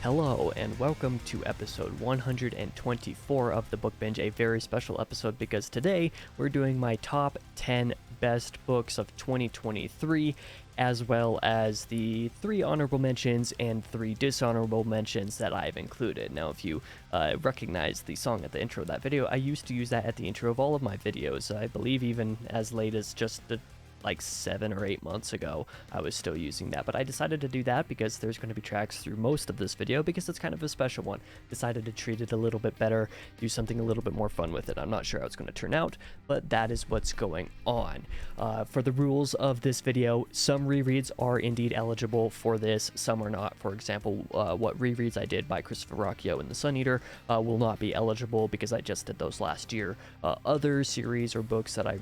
Hello, and welcome to episode 124 of the Book Binge, a very special episode because today we're doing my top 10 best books of 2023, as well as the 3 honorable mentions and 3 dishonorable mentions that I've included. Now, if you recognize the song at the intro of that video, I used to use that at the intro of all of my videos. I believe even as late as just like 7 or 8 months ago, I was still using that, but I decided to do that because there's going to be tracks through most of this video because it's kind of a special one. Decided to treat it a little bit better, do something a little bit more fun with it. I'm not sure how it's going to turn out, but that is what's going on. For the rules of this video, some rereads are indeed eligible for this, some are not. For example, what rereads I did by Christopher Rocchio and the Sun Eater will not be eligible because I just did those last year. Other series or books that I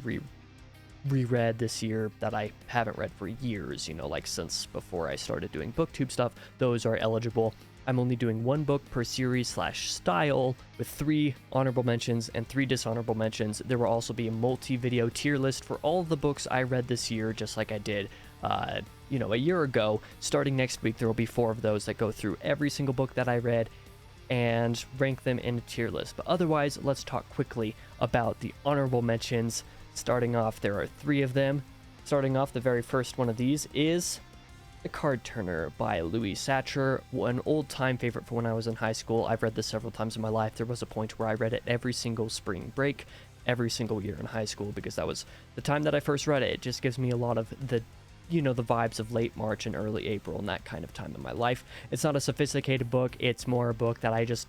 reread this year that I haven't read for years, like since before I started doing booktube stuff, those are eligible. I'm only doing 1 book per series / style with 3 honorable mentions and 3 dishonorable mentions. There will also be a multi-video tier list for all of the books I read this year, just like I did a year ago. Starting next week, there will be 4 of those that go through every single book that I read and rank them in a tier list. But otherwise, let's talk quickly about the honorable mentions. Starting off, there are 3 of them. Starting off, the very first one of these is The Card Turner by Louis Satcher, an old-time favorite for when I was in high school. I've read this several times in my life. There was a point where I read it every single spring break, every single year in high school, because that was the time that I first read it. It just gives me a lot of the vibes of late March and early April and that kind of time in my life. It's not a sophisticated book. It's more a book that I just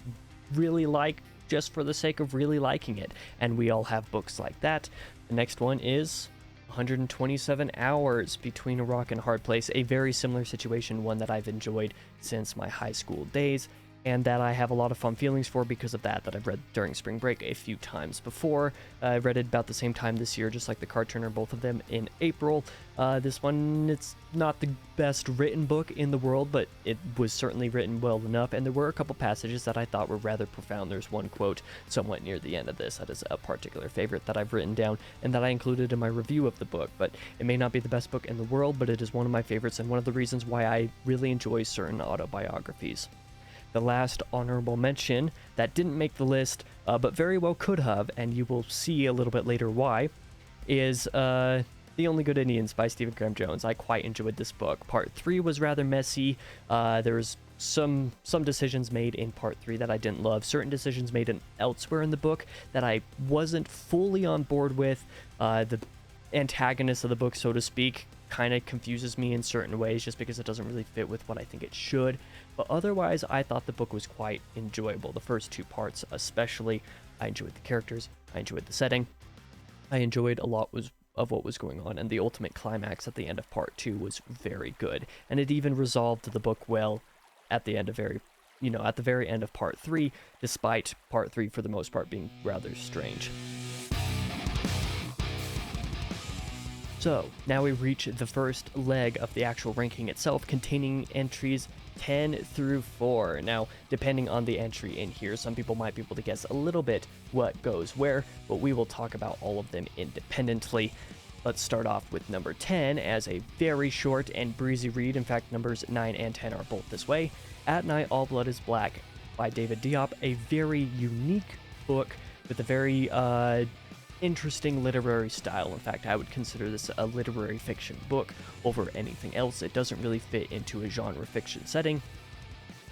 really like, just for the sake of really liking it. And we all have books like that. The next one is 127 Hours Between a Rock and a Hard Place, a very similar situation, one that I've enjoyed since my high school days, and that I have a lot of fun feelings for because of that I've read during spring break a few times before. I read it about the same time this year, just like The Card Turner, both of them in April. This one, it's not the best written book in the world, but it was certainly written well enough, and there were a couple passages that I thought were rather profound. There's one quote somewhat near the end of this that is a particular favorite that I've written down and that I included in my review of the book. But it may not be the best book in the world, but it is one of my favorites and one of the reasons why I really enjoy certain autobiographies. The last honorable mention that didn't make the list, but very well could have, and you will see a little bit later why, is The Only Good Indians by Stephen Graham Jones. I quite enjoyed this book. Part 3 was rather messy. There was some decisions made in Part 3 that I didn't love. Certain decisions made elsewhere in the book that I wasn't fully on board with. The antagonist of the book, so to speak, kind of confuses me in certain ways just because it doesn't really fit with what I think it should. But otherwise, I thought the book was quite enjoyable. The first 2 parts especially. I enjoyed the characters, I enjoyed the setting, I enjoyed a lot of what was going on, and the ultimate climax at the end of Part 2 was very good. And it even resolved the book well at the end of at the very end of Part 3, despite Part 3 for the most part being rather strange. So, now we reach the first leg of the actual ranking itself, containing entries 10 through 4. Now, depending on the entry in here, some people might be able to guess a little bit what goes where, but we will talk about all of them independently. Let's start off with number 10 as a very short and breezy read. In fact, numbers 9 and 10 are both this way. At Night, All Blood is Black by David Diop, a very unique book with a very interesting literary style. In fact, I would consider this a literary fiction book over anything else. It doesn't really fit into a genre fiction setting,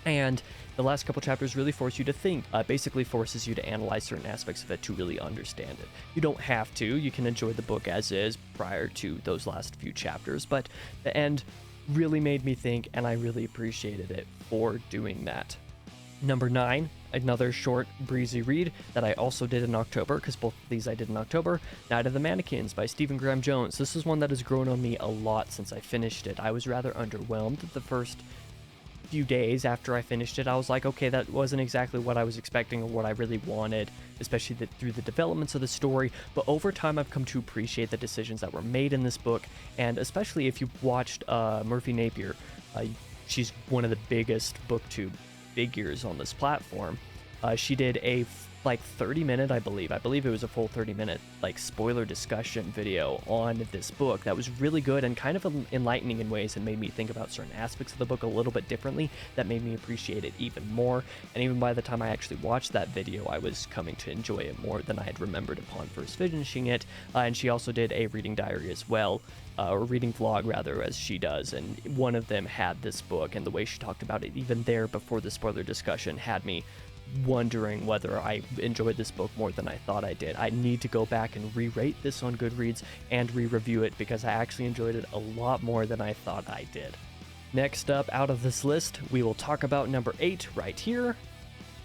and the last couple chapters really force you to think, basically forces you to analyze certain aspects of it to really understand it. You don't have to, you can enjoy the book as is prior to those last few chapters, but the end really made me think, and I really appreciated it for doing that. Number 9, another short, breezy read that I also did in October, because both of these I did in October, Night of the Mannequins by Stephen Graham Jones. This is one that has grown on me a lot since I finished it. I was rather underwhelmed the first few days after I finished it. I was like, okay, that wasn't exactly what I was expecting or what I really wanted, especially through the developments of the story, but over time I've come to appreciate the decisions that were made in this book, and especially if you've watched Murphy Napier, she's one of the biggest booktube figures on this platform. She did a like 30-minute, I believe it was a full 30-minute like spoiler discussion video on this book that was really good and kind of enlightening in ways, and made me think about certain aspects of the book a little bit differently. That made me appreciate it even more, and even by the time I actually watched that video, I was coming to enjoy it more than I had remembered upon first finishing it. And she also did a reading diary as well, or reading vlog rather, as she does, and one of them had this book, and the way she talked about it even there before the spoiler discussion had me wondering whether I enjoyed this book more than I thought I did. I need to go back and re-rate this on Goodreads and re-review it, because I actually enjoyed it a lot more than I thought I did. Next up out of this list, we will talk about number 8 right here,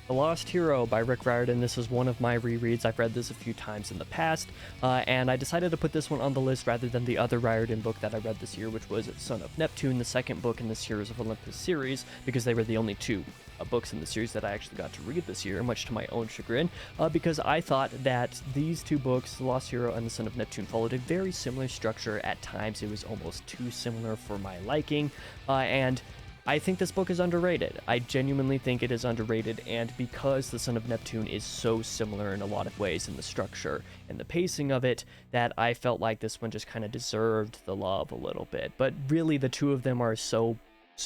The Lost Hero by Rick Riordan. This is one of my rereads. I've read this a few times in the past, and I decided to put this one on the list rather than the other Riordan book that I read this year, which was Son of Neptune, the second book in the Heroes of Olympus series, because they were the only two books in the series that I actually got to read this year, much to my own chagrin, because I thought that these two books, The Lost Hero and The Son of Neptune, followed a very similar structure. At times it was almost too similar for my liking, and I think this book is underrated. I genuinely think it is underrated, and because The Son of Neptune is so similar in a lot of ways in the structure and the pacing of it, that I felt like this one just kind of deserved the love a little bit. But really, the two of them are so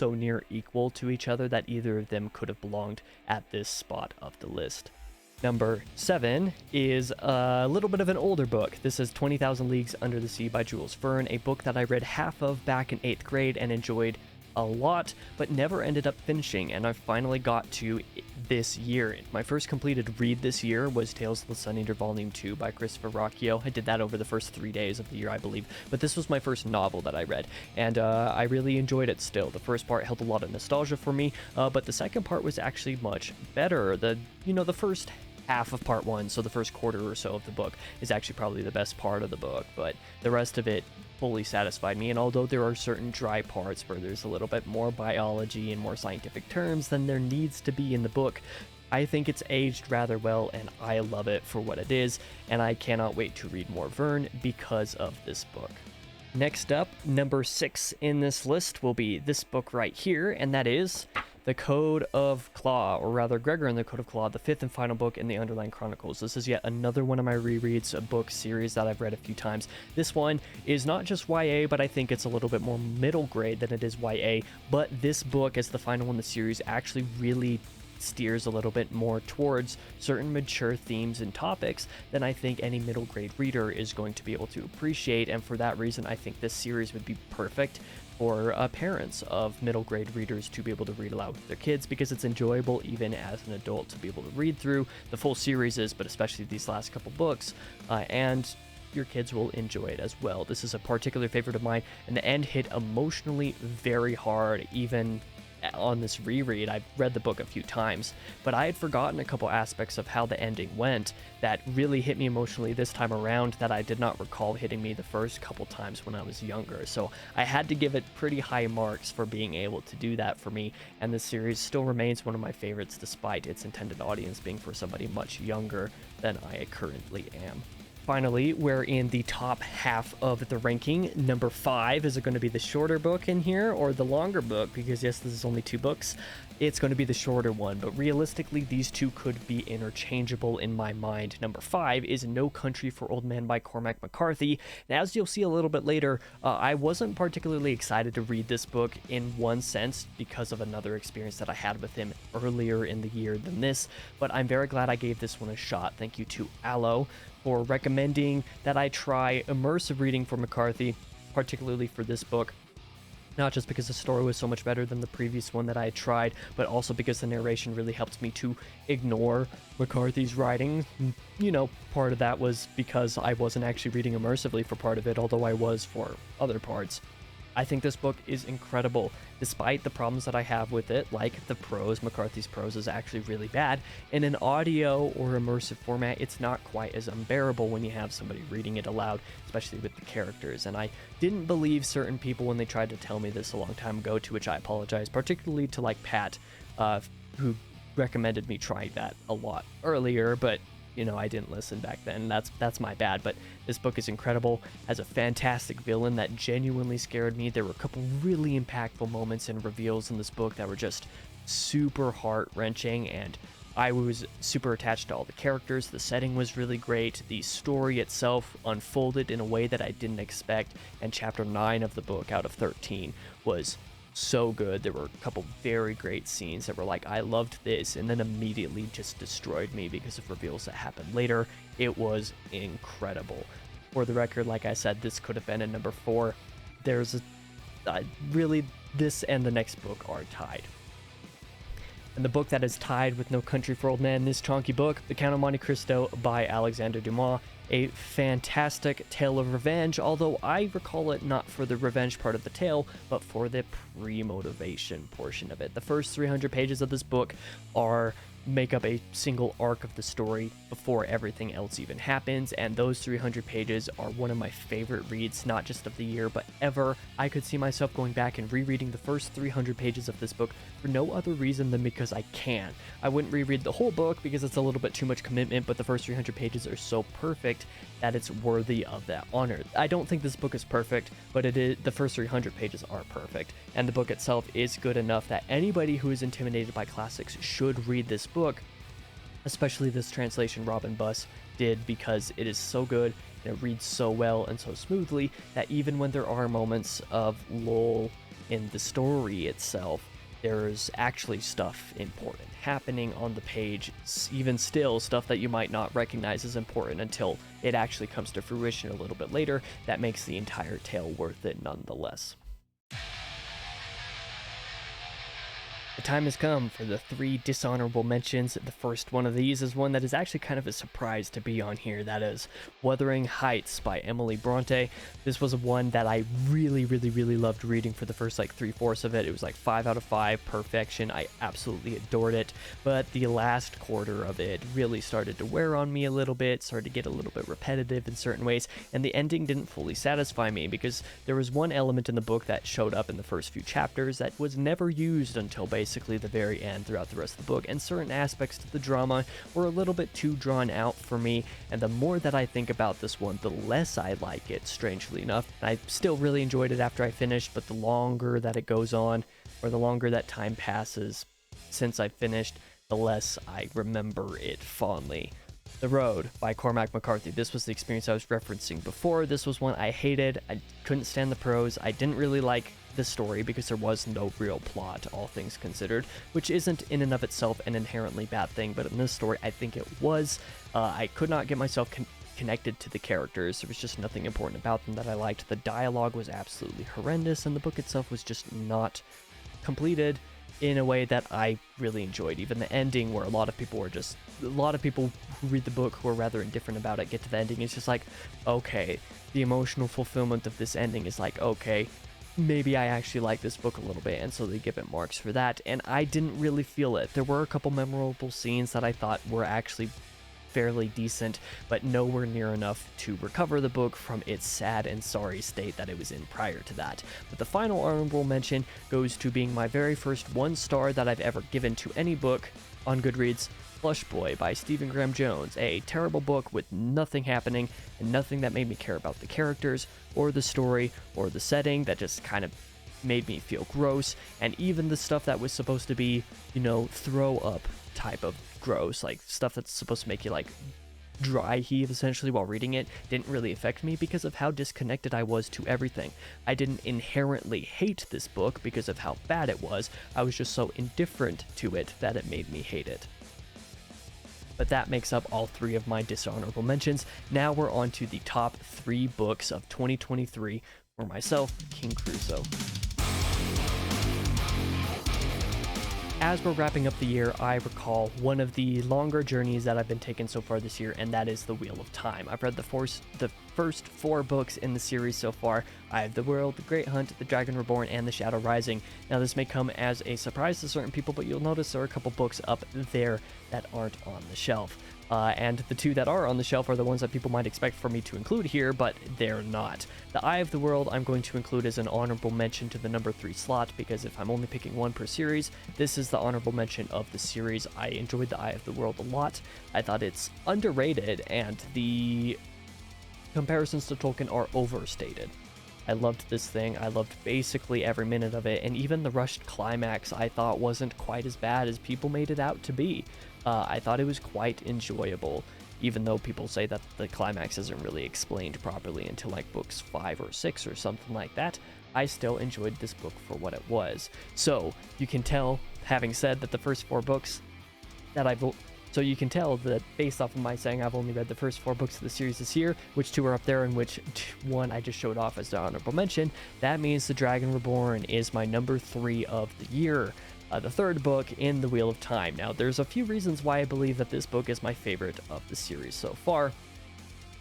near equal to each other that either of them could have belonged at this spot of the list. Number 7 is a little bit of an older book. This is 20,000 Leagues Under the Sea by Jules Verne, a book that I read half of back in 8th grade and enjoyed a lot, but never ended up finishing, and I finally got to this year. My first completed read this year was Tales of the Sun Eater Volume 2 by Christopher Rocchio. I did that over the first 3 days of the year, I believe, but this was my first novel that I read, and I really enjoyed it still. The first part held a lot of nostalgia for me, but the second part was actually much better. The first half of part 1, so the first quarter or so of the book, is actually probably the best part of the book, but the rest of it fully satisfied me. And although there are certain dry parts where there's a little bit more biology and more scientific terms than there needs to be in the book, I think it's aged rather well, and I love it for what it is, and I cannot wait to read more Verne because of this book. Next up, number 6 in this list will be this book right here, and that is The Code of Claw, or rather Gregor and the Code of Claw, the 5th and final book in the Underline Chronicles. This is yet another one of my rereads, a book series that I've read a few times. This one is not just YA, but I think it's a little bit more middle grade than it is YA, but this book, as the final one in the series, actually really steers a little bit more towards certain mature themes and topics than I think any middle grade reader is going to be able to appreciate, and for that reason I think this series would be perfect for parents of middle grade readers to be able to read aloud with their kids, because it's enjoyable even as an adult to be able to read through the full series, but especially these last couple books, and your kids will enjoy it as well. This is a particular favorite of mine, and the end hit emotionally very hard. Even on this reread, I've read the book a few times, but I had forgotten a couple aspects of how the ending went that really hit me emotionally this time around that I did not recall hitting me the first couple times when I was younger. So I had to give it pretty high marks for being able to do that for me, and this series still remains one of my favorites despite its intended audience being for somebody much younger than I currently am. Finally, we're in the top half of the ranking. Number 5, is it going to be the shorter book in here or the longer book? Because yes, this is only 2 books. It's going to be the shorter one, but realistically, these two could be interchangeable in my mind. Number 5 is No Country for Old Men by Cormac McCarthy. Now, as you'll see a little bit later, I wasn't particularly excited to read this book in one sense because of another experience that I had with him earlier in the year than this, but I'm very glad I gave this one a shot. Thank you to Aloe for recommending that I try immersive reading for McCarthy, particularly for this book. Not just because the story was so much better than the previous one that I had tried, but also because the narration really helped me to ignore McCarthy's writing. Part of that was because I wasn't actually reading immersively for part of it, although I was for other parts. I think this book is incredible, despite the problems that I have with it, like the prose. McCarthy's prose is actually really bad. In an audio or immersive format, it's not quite as unbearable when you have somebody reading it aloud, especially with the characters. And I didn't believe certain people when they tried to tell me this a long time ago, to which I apologize, particularly to Pat, who recommended me try that a lot earlier, but I didn't listen back then. That's my bad, but this book is incredible. Has a fantastic villain that genuinely scared me. There were a couple really impactful moments and reveals in this book that were just super heart-wrenching and I was super attached to all the characters, the setting was really great, the story itself unfolded in a way that I didn't expect, and chapter 9 of the book out of 13 was so good. There were a couple very great scenes that were like, I loved this, and then immediately just destroyed me because of reveals that happened later. It was incredible. For the record, like I said, this could have been a number 4. There's really, this and the next book are tied. And the book that is tied with No Country for Old Men, this chonky book, The Count of Monte Cristo by Alexander Dumas, a fantastic tale of revenge, although I recall it not for the revenge part of the tale, but for the pre-motivation portion of it. The first 300 pages of this book make up a single arc of the story before everything else even happens, and those 300 pages are one of my favorite reads, not just of the year, but ever. I could see myself going back and rereading the first 300 pages of this book for no other reason than because I can. I wouldn't reread the whole book because it's a little bit too much commitment, but the first 300 pages are so perfect that it's worthy of that honor. I don't think this book is perfect, but the first 300 pages are perfect, and the book itself is good enough that anybody who is intimidated by classics should read this book, especially this translation Robin Buss did, because it is so good and it reads so well and so smoothly that even when there are moments of lull in the story itself, there's actually stuff important happening on the page, even still stuff that you might not recognize as important until it actually comes to fruition a little bit later. That makes the entire tale worth it nonetheless. The time has come for the 3 dishonorable mentions. The first one of these is one that is actually kind of a surprise to be on here. That is Wuthering Heights by Emily Bronte. This was one that I really loved reading for the first 3/4 of it. It was 5 out of 5, perfection. I absolutely adored it. But the last quarter of it really started to wear on me a little bit, started to get a little bit repetitive in certain ways, and the ending didn't fully satisfy me because there was one element in the book that showed up in the first few chapters that was never used until basically the very end throughout the rest of the book, and certain aspects to the drama were a little bit too drawn out for me, and the more that I think about this one, the less I like it, strangely enough. I still really enjoyed it after I finished, but the longer that it goes on, or the longer that time passes since I finished, the less I remember it fondly. The Road by Cormac McCarthy. This was the experience I was referencing before. This was one I hated. I couldn't stand the prose. I didn't really like the story because there was no real plot, all things considered, which isn't in and of itself an inherently bad thing, but in this story I think it was. I could not get myself connected to the characters. There was just nothing important about them that I liked. The dialogue was absolutely horrendous, and the book itself was just not completed in a way that I really enjoyed. Even the ending, where a lot of people who read the book who are rather indifferent about it get to the ending, it's just okay, the emotional fulfillment of this ending is okay, maybe I actually like this book a little bit, and so they give it marks for that, and I didn't really feel it. There were a couple memorable scenes that I thought were actually fairly decent, but nowhere near enough to recover the book from its sad and sorry state that it was in prior to that. But the final honorable mention goes to being my very first 1 star that I've ever given to any book on Goodreads, Plush Boy by Stephen Graham Jones, a terrible book with nothing happening and nothing that made me care about the characters or the story or the setting, that just kind of made me feel gross, and even the stuff that was supposed to be, throw up type of gross, stuff that's supposed to make you dry heave essentially while reading it, didn't really affect me because of how disconnected I was to everything. I didn't inherently hate this book because of how bad it was. I was just so indifferent to it that it made me hate it. But that makes up all 3 of my dishonorable mentions. Now we're on to the top 3 books of 2023 for myself, King Crusoe. As we're wrapping up the year, I recall one of the longer journeys that I've been taking so far this year, and that is The Wheel of Time. I've read the first 4 books in the series so far: Eye of the World, The Great Hunt, The Dragon Reborn, and The Shadow Rising. Now this may come as a surprise to certain people, but you'll notice there are a couple books up there that aren't on the shelf. And the 2 that are on the shelf are the ones that people might expect for me to include here, but they're not. The Eye of the World I'm going to include as an honorable mention to the number 3 slot, because if I'm only picking one per series, this is the honorable mention of the series. I enjoyed The Eye of the World a lot. I thought it's underrated, and the comparisons to Tolkien are overstated. I loved this thing. I loved basically every minute of it, and even the rushed climax I thought wasn't quite as bad as people made it out to be. I thought it was quite enjoyable, even though people say that the climax isn't really explained properly until like books 5 or 6 or something like that. I still enjoyed this book for what it was. So you can tell, having said that the first 4 books that so you can tell that based off of my saying I've only read the first 4 books of the series this year, which 2 are up there and which one I just showed off as the honorable mention, that means The Dragon Reborn is my number 3 of the year. The third book in the Wheel of Time. Now, there's a few reasons why I believe that this book is my favorite of the series so far,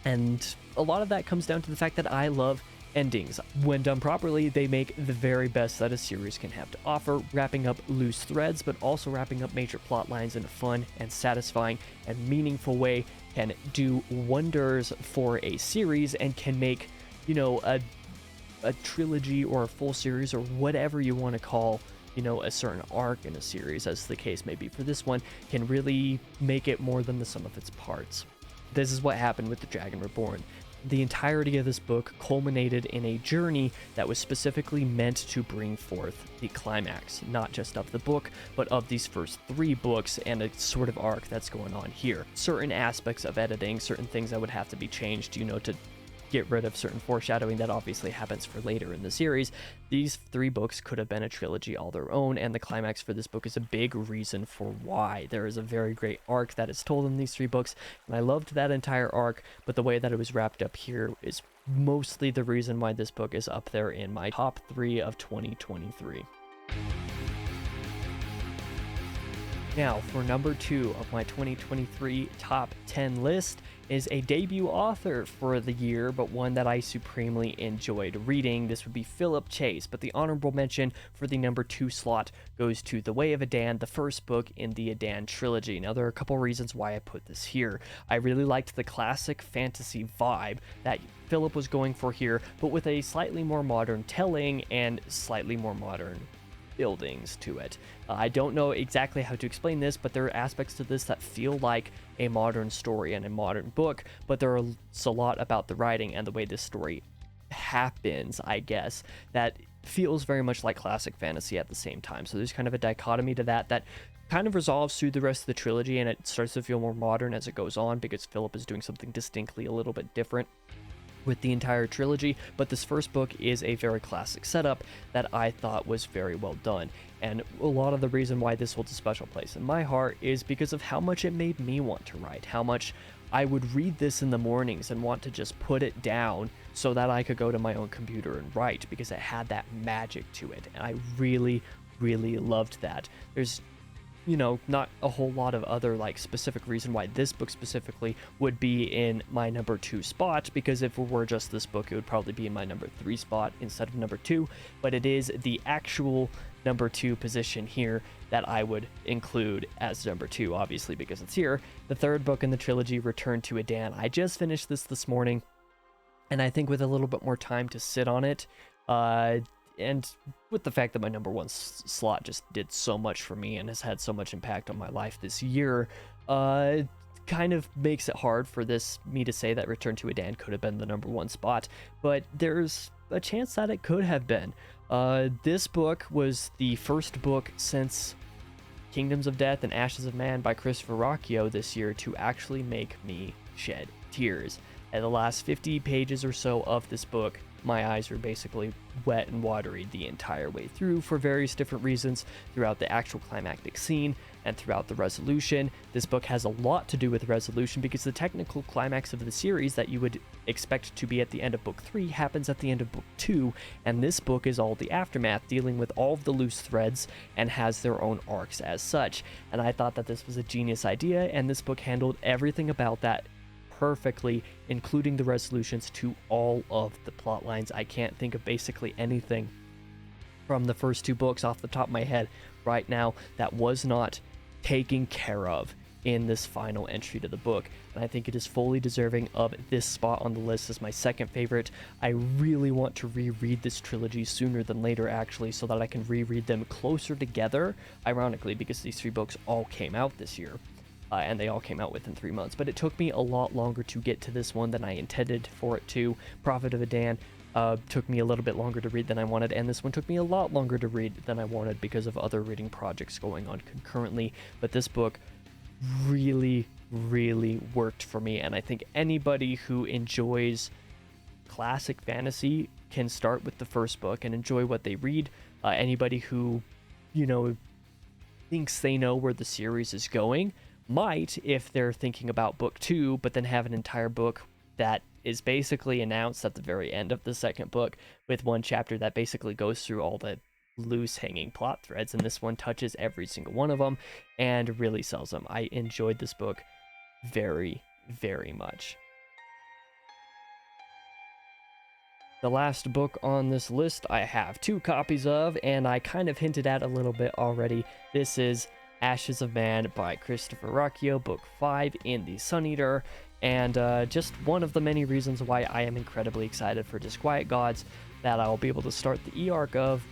and a lot of that comes down to the fact that I love endings. When done properly, they make the very best that a series can have to offer, wrapping up loose threads, but also wrapping up major plot lines in a fun and satisfying and meaningful way can do wonders for a series and can make, a trilogy or a full series or whatever you want to call a certain arc in a series, as the case may be for this one, can really make it more than the sum of its parts. This is what happened with The Dragon Reborn. The entirety of this book culminated in a journey that was specifically meant to bring forth the climax, not just of the book, but of these first 3 books and a sort of arc that's going on here. Certain aspects of editing, certain things that would have to be changed, to get rid of certain foreshadowing that obviously happens for later in the series. These 3 books could have been a trilogy all their own, and the climax for this book is a big reason for why. There is a very great arc that is told in these 3 books, and I loved that entire arc, but the way that it was wrapped up here is mostly the reason why this book is up there in my top 3 of 2023. Now, for number 2 of my 2023 top 10 list is a debut author for the year, but one that I supremely enjoyed reading. This would be Philip Chase, but the honorable mention for the number 2 slot goes to The Way of Adan, the first book in the Adan trilogy. Now, there are a couple reasons why I put this here. I really liked the classic fantasy vibe that Philip was going for here, but with a slightly more modern telling and slightly more modern buildings to it. I don't know exactly how to explain this, but there are aspects to this that feel like a modern story and a modern book, but there's a lot about the writing and the way this story happens, I guess, that feels very much like classic fantasy at the same time. So there's kind of a dichotomy to that kind of resolves through the rest of the trilogy, and it starts to feel more modern as it goes on because Philip is doing something distinctly a little bit different with the entire trilogy. But this first book is a very classic setup that I thought was very well done, and a lot of the reason why this holds a special place in my heart is because of how much it made me want to write, how much I would read this in the mornings and want to just put it down so that I could go to my own computer and write, because it had that magic to it, and I really loved that. There's not a whole lot of other specific reason why this book specifically would be in my number 2 spot, because if it were just this book, it would probably be in my number 3 spot instead of number 2, but it is the actual number 2 position here that I would include as number 2, obviously, because it's here. The third book in the trilogy, Return to Adan. I just finished this morning, and I think with a little bit more time to sit on it, and with the fact that my number 1 slot just did so much for me and has had so much impact on my life this year, kind of makes it hard for me to say that Return to Adan could have been the number 1 spot, but there's a chance that it could have been. This book was the first book since Kingdoms of Death and Ashes of Man by Christopher Rocchio this year to actually make me shed tears. At the last 50 pages or so of this book, my eyes were basically wet and watery the entire way through for various different reasons throughout the actual climactic scene and throughout the resolution. This book has a lot to do with resolution because the technical climax of the series that you would expect to be at the end of book 3 happens at the end of book 2, and this book is all the aftermath, dealing with all of the loose threads and has their own arcs as such. And I thought that this was a genius idea, and this book handled everything about that perfectly, including the resolutions to all of the plot lines. I can't think of basically anything from the first 2 books off the top of my head right now that was not taken care of in this final entry to the book, and I think it is fully deserving of this spot on the list as my second favorite. I really want to reread this trilogy sooner than later, actually, so that I can reread them closer together, ironically, because these 3 books all came out this year. And they all came out within 3 months, but it took me a lot longer to get to this one than I intended for it to. Prophet of Adan took me a little bit longer to read than I wanted, and this one took me a lot longer to read than I wanted because of other reading projects going on concurrently. But this book really, really worked for me, and I think anybody who enjoys classic fantasy can start with the first book and enjoy what they read. Anybody who, thinks they know where the series is going might, if they're thinking about book 2, but then have an entire book that is basically announced at the very end of the second book, with one chapter that basically goes through all the loose hanging plot threads, and this one touches every single one of them and really sells them. I enjoyed this book very, very much. The last book on this list I have 2 copies of, and I kind of hinted at a little bit already. This is Ashes of Man by Christopher Ruocchio, book 5 in the Sun Eater, and just one of the many reasons why I am incredibly excited for Disquiet Gods, that I'll be able to start the E-Arc of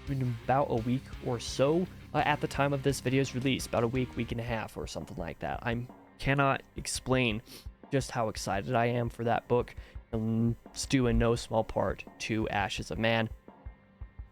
in about a week or so at the time of this video's release, about a week and a half or something like that. I cannot explain just how excited I am for that book, and it's due in no small part to Ashes of Man.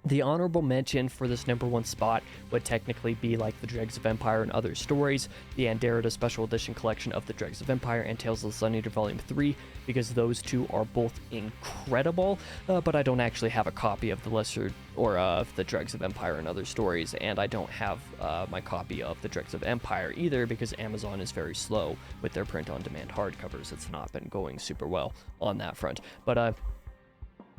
The honorable mention for this #1 spot would technically be like the Dregs of Empire and Other Stories, the Anderida Special Edition collection of the Dregs of Empire and Tales of the Sun Eater Volume 3, because those two are both incredible, but I don't actually have a copy of the lesser, or of the Dregs of Empire and Other Stories, and I don't have my copy of the Dregs of Empire either, because Amazon is very slow with their print-on-demand hardcovers. It's not been going super well on that front, but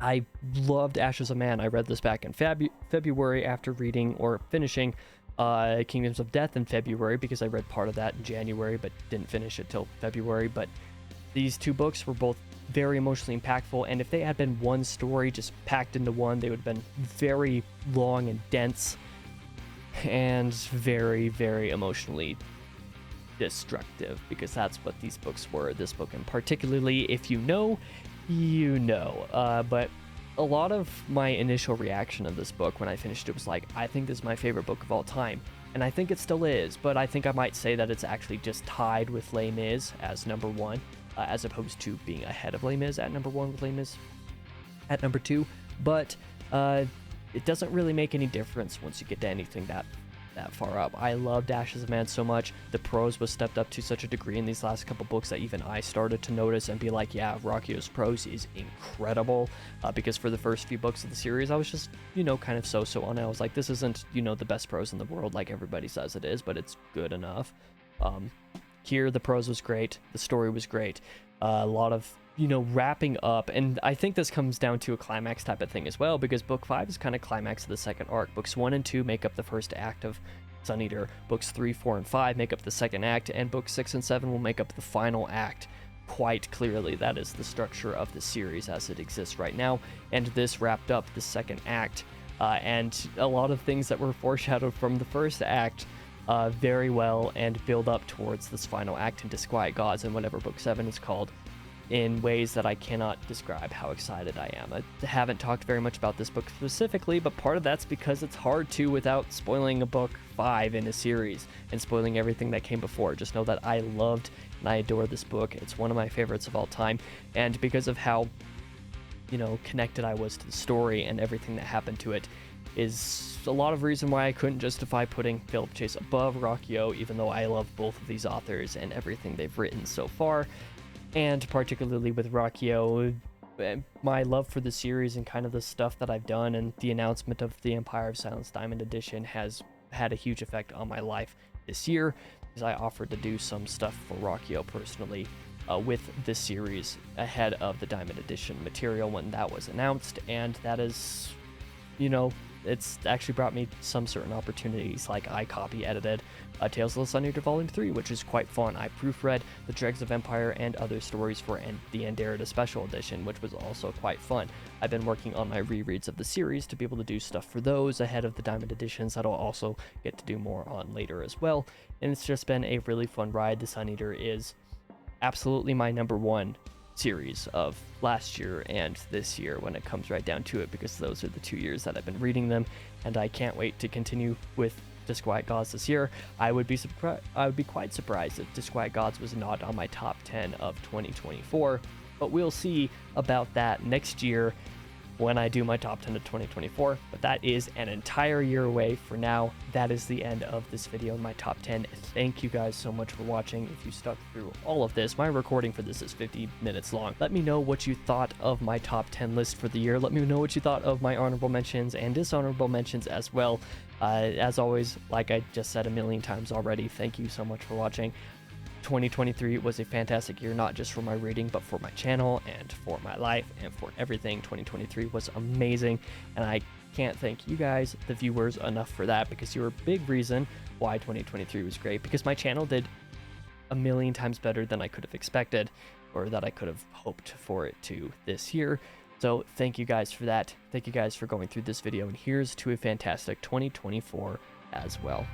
I loved Ashes of Man. I read this back in February after reading or finishing Kingdoms of Death in February, because I read part of that in January but didn't finish it till February. But these 2 books were both very emotionally impactful, and if they had been one story just packed into one, they would have been very long and dense and very, very emotionally destructive, because that's what these books were. This book, and particularly, if you know, but a lot of my initial reaction of this book when I finished it was like, I think this is my favorite book of all time, and I think it still is, but I think I might say that it's actually just tied with Les Mis as #1, as opposed to being ahead of Les Mis at #1 with Les Mis at #2, but it doesn't really make any difference once you get to anything that far up. I loved Ashes of Man so much. The prose was stepped up to such a degree in these last couple books that even I started to notice and be like, yeah, Ruocchio's prose is incredible, because for the first few books of the series, I was just, kind of so on it. I was like, this isn't, the best prose in the world like everybody says it is, but it's good enough. Here, the prose was great. The story was great. A lot of, wrapping up, and I think this comes down to a climax type of thing as well, because book 5 is kind of climax of the second arc. Books 1 and 2 make up the first act of Sun Eater. Books 3, 4, and 5 make up the second act, and books 6 and 7 will make up the final act. Quite clearly, that is the structure of the series as it exists right now, and this wrapped up the second act, and a lot of things that were foreshadowed from the first act very well, and build up towards this final act in Disquiet Gods and whatever book 7 is called, in ways that I cannot describe how excited I am. I haven't talked very much about this book specifically, but part of that's because it's hard to without spoiling a book 5 in a series and spoiling everything that came before. Just know that I loved and I adore this book. It's one of my favorites of all time, and because of how, connected I was to the story and everything that happened to it, is a lot of reason why I couldn't justify putting Philip Chase above Ruocchio, even though I love both of these authors and everything they've written so far. And particularly with Ruocchio, my love for the series and kind of the stuff that I've done, and the announcement of the Empire of Silence Diamond Edition has had a huge effect on my life this year, because I offered to do some stuff for Ruocchio personally with this series ahead of the Diamond Edition material when that was announced, and that is, it's actually brought me some certain opportunities, like I copy edited Tales of the Sun Eater Volume 3, which is quite fun. I proofread the Dregs of Empire and Other Stories for the Anderida Special Edition, which was also quite fun. I've been working on my rereads of the series to be able to do stuff for those ahead of the Diamond Editions that I'll also get to do more on later as well, and it's just been a really fun ride. The Sun Eater is absolutely my #1 series of last year and this year when it comes right down to it, because those are the 2 years that I've been reading them, and I can't wait to continue with Disquiet Gods this year. I would be quite surprised if Disquiet Gods was not on my top 10 of 2024, but we'll see about that next year. when I do my top 10 of 2024, but that is an entire year away. For now, that is the end of this video, my top 10. Thank you guys so much for watching. If you stuck through all of this, my recording for this is 50 minutes long. Let me know what you thought of my top 10 list for the year. Let me know what you thought of my honorable mentions and dishonorable mentions as well. As always, like I just said a million times already, thank you so much for watching. 2023 was a fantastic year, not just for my reading, but for my channel and for my life and for everything. 2023 was amazing, and I can't thank you guys, the viewers, enough for that, because you were a big reason why 2023 was great, because my channel did a million times better than I could have expected, or that I could have hoped for it to this year. So thank you guys for that. Thank you guys for going through this video, and here's to a fantastic 2024 as well.